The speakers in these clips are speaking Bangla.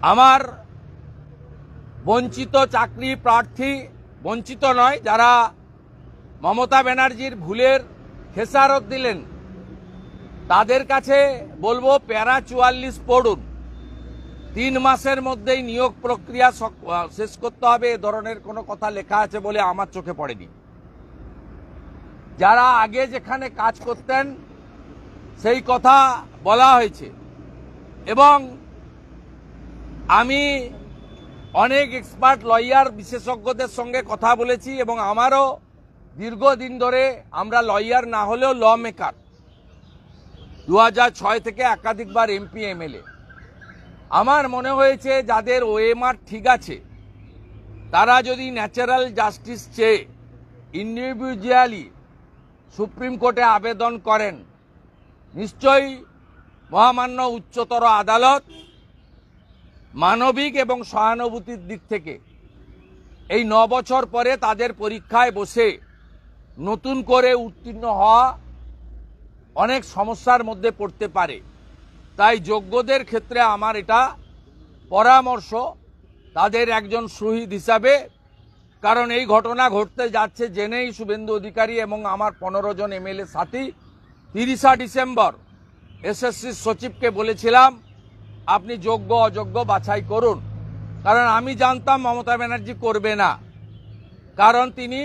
আমার বঞ্চিত চাকরি প্রার্থী, বঞ্চিত নয়, যারা মমতা ব্যানার্জির ভুলের খেসারত দিলেন, তাদের কাছে বলবো প্যারা 44 পড়ুন। 3 মাসের মধ্যেই নিয়োগ প্রক্রিয়া শেষ করতে হবে, এ ধরনের কোনো কথা লেখা আছে বলে আমার চোখে পড়েনি। যারা আগে যেখানে কাজ করতেন সেই কথা বলা হয়েছে, এবং আমি অনেক এক্সপার্ট লয়ার বিশেষজ্ঞদের সঙ্গে কথা বলেছি, এবং আমারও দীর্ঘদিন ধরে, আমরা লয়ার না হলেও ল মেকার, 2006 থেকে একাধিকবার এমপি এমএলএ। আমার মনে হয়েছে যাদের ওএমআর ঠিক আছে, তারা যদি ন্যাচারাল জাস্টিস চেয়ে ইন্ডিভিজুয়ালি সুপ্রিম কোর্টে আবেদন করেন, নিশ্চয়ই মহামান্য উচ্চতর আদালত মানবিক এবং সহানুভূতির দিক থেকে এই 9 বছর পরে তাদের পরীক্ষায় বসে নতুন করে উত্তীর্ণ হওয়া অনেক সমস্যার মধ্যে পড়তে পারে। তাই যোগ্যদের ক্ষেত্রে আমার এটা পরামর্শ, তাদের একজন শহীদ হিসাবে, কারণ এই ঘটনা ঘটতে যাচ্ছে জেনেই শুভেন্দু অধিকারী এবং আমার 15 জন এমএলএ সাথী 30 ডিসেম্বর এসএসসি সচিবকে বলেছিলাম আপনি যোগ্য অযোগ্য বাছাই করুন, কারণ আমি জানতাম মমতা ব্যানার্জি করবে না, কারণ তিনি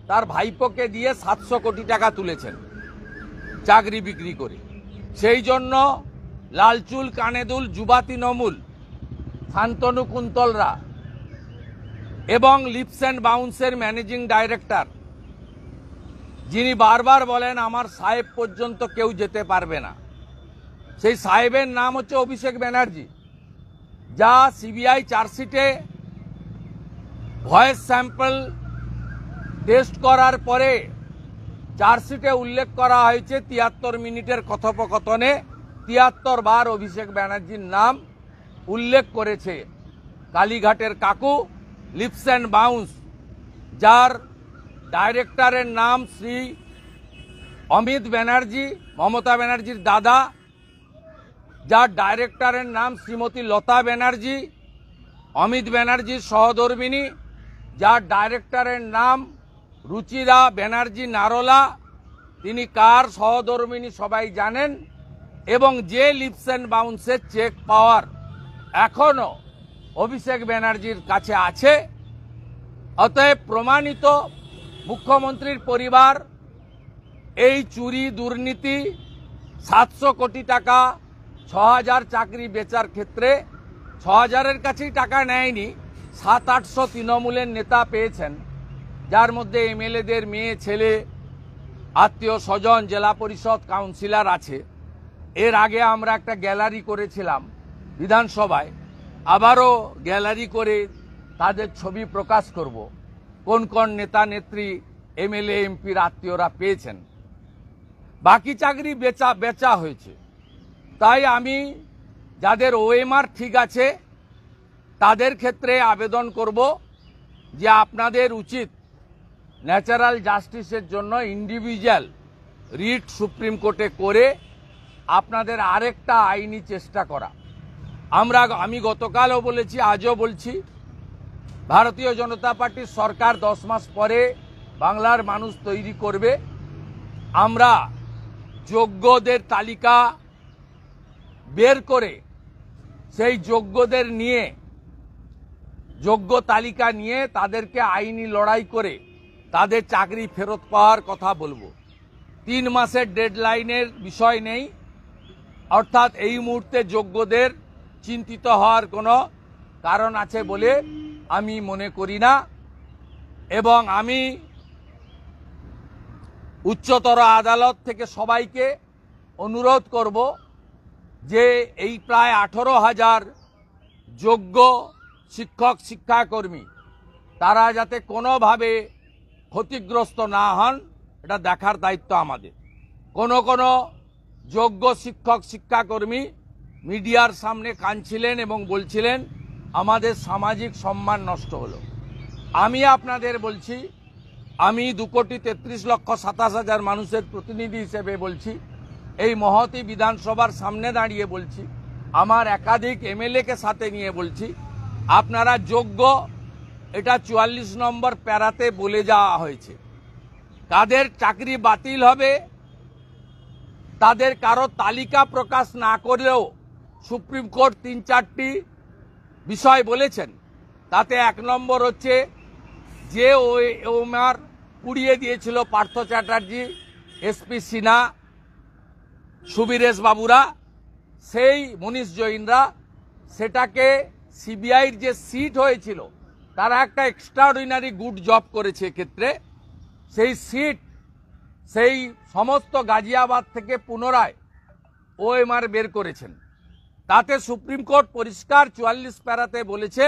তার ভাইপোকে দিয়ে 700 কোটি টাকা তুলেছেন চাকরি বিক্রি করে। সেই জন্য লালচুল কানেদুল যুবা তৃণমূল শান্তনু কুন্তলরা এবং লিপস অ্যান্ড বাউন্সের ম্যানেজিং ডাইরেক্টর, যিনি বারবার বলেন আমার সাহেব পর্যন্ত কেউ যেতে পারবে না, সেই সাহেবের নাম হচ্ছে অভিষেক ব্যানার্জি, যা সিবিআই চার্জশিটে ভয়েস স্যাম্পল টেস্ট করার পরে চার্জশিটে উল্লেখ করা হয়েছে 73 মিনিটের কথোপকথনে 73 বার অভিষেক ব্যানার্জির নাম উল্লেখ করেছে। কালীঘাটের কাকু লিপস অ্যান্ড বাউন্স, যার ডাইরেক্টরের নাম শ্রী অমিত ব্যানার্জি, মমতা ব্যানার্জির দাদা, যার ডাইরেক্টরের নাম শ্রীমতী লতা ব্যানার্জি, অমিত ব্যানার্জির সহধর্মিনী, যার ডাইরেক্টরের নাম রুচিরা ব্যানার্জি নারোলা, তিনি কার সহধর্মিনী সবাই জানেন, এবং যে লিপস অ্যান্ড বাউন্সের চেক পাওয়ার এখনো অভিষেক ব্যানার্জির কাছে আছে। অতএব প্রমাণিত মুখ্যমন্ত্রীর পরিবার এই চুরি দুর্নীতি 700 কোটি টাকা 6000 চাকরি বেচার ক্ষেত্রে 6000-এর কাছেই টাকা নেয়নি, 700-800 তৃণমূলের নেতা পেয়েছেন, যার মধ্যে এমএলএদের মেয়ে ছেলে আত্মীয় স্বজন জেলা পরিষদ কাউন্সিলর আছে। এর আগে আমরা একটা গ্যালারি করেছিলাম বিধানসভায়, আবারও গ্যালারি করে তাদের ছবি প্রকাশ করব, কোন কোন নেতা নেত্রী এমএলএ এমপির আত্মীয়রা পেয়েছেন। বাকি চাকরি বেচা হয়েছে। তাই আমি যাদের ওএমআর ঠিক আছে তাদের ক্ষেত্রে আবেদন করব যে আপনাদের উচিত ন্যাচারাল জাস্টিসের জন্য ইন্ডিভিজুয়াল রিট সুপ্রিম কোর্টে করে আপনাদের আরেকটা আইনি চেষ্টা করা। আমি গতকালও বলেছি, আজও বলছি, ভারতীয় জনতা পার্টির সরকার 10 মাস পরে বাংলার মানুষ তৈরি করবে। আমরা যোগ্যদের তালিকা বের করে সেই যোগ্যদের নিয়ে, যোগ্য তালিকা নিয়ে তাদেরকে আইনি লড়াই করে তাদের চাকরি ফেরত পাওয়ার কথা বলবো। 3 মাসের ডেডলাইনের বিষয় নেই, অর্থাৎ এই মুহূর্তে যোগ্যদের চিন্তিত হওয়ার কোনো কারণ আছে বলে আমি মনে করি না। এবং আমি উচ্চতর আদালত থেকে সবাইকে অনুরোধ করব যে এই প্রায় 18,000 যোগ্য শিক্ষক শিক্ষাকর্মী তারা যাতে কোনোভাবে ক্ষতিগ্রস্ত না হন, এটা দেখার দায়িত্ব আমাদের। কোনো যোগ্য শিক্ষক শিক্ষাকর্মী মিডিয়ার সামনে কাঁদছিলেন এবং বলছিলেন আমাদের সামাজিক সম্মান নষ্ট হলো। আমি আপনাদের বলছি, আমি 2,33,27,000 মানুষের প্রতিনিধি হিসেবে বলছি, এই মহতী বিধানসভার সামনে দাঁড়িয়ে বলছি, আমার একাধিক এমএলএ কে সাথে নিয়ে বলছি, আপনারা যোগ্য, এটা 44 নম্বর প্যারাতে বলে যাওয়া হয়েছে। কাদের চাকরি বাতিল হবে তাদের কারো তালিকা প্রকাশ না করলেও সুপ্রিম কোর্ট 3-4টি বিষয় বলেছেন। তাতে 1 নম্বর হচ্ছে যে ওএমআর পুড়িয়ে দিয়েছিল পার্থ চ্যাটার্জি, এসপি সিনহা, সুবীরেশ বাবুরা, সেই মনীষ জৈনরা, সেটাকে সিবিআইর যে সিট হয়েছিল তারা একটা এক্সট্রাঅর্ডিনারি গুড জব করেছে এক্ষেত্রে। সেই সিট সেই সমস্ত গাজিয়াবাদ থেকে পুনরায় ওএমআর বের করেছেন। তাতে সুপ্রিম কোর্ট পরিষ্কার 44 প্যারাতে বলেছে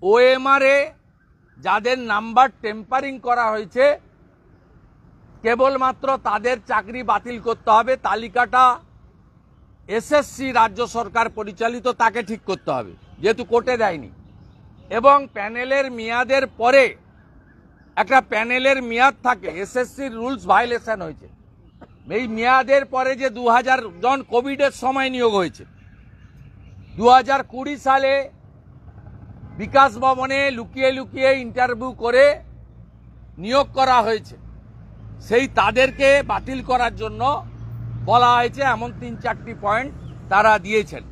ওএমআরে যাদের নাম্বার টেম্পারিং করা হয়েছে কেবলমাত্র তাদের চাকরি বাতিল করতে হবে। তালিকাটা এসএসসি রাজ্য সরকার পরিচালিত, তাকে ঠিক করতে হবে যেহেতু কোর্টে দেয়নি। এবং প্যানেলের মেয়াদের পরে একটা প্যানেলের মেয়াদ থাকে, এসএসসির রুলস ভায়োলেশন হয়েছে। এই মেয়াদের পরে যে 2000 জন কোভিডের সময় নিয়োগ হয়েছে, 2020 সালে বিকাশ ভবনে লুকিয়ে লুকিয়ে ইন্টারভিউ করে নিয়োগ করা হয়েছে, সেই তাদেরকে বাতিল করার জন্য বলা হয়েছে। এমন 3-4টি পয়েন্ট তারা দিয়েছেন।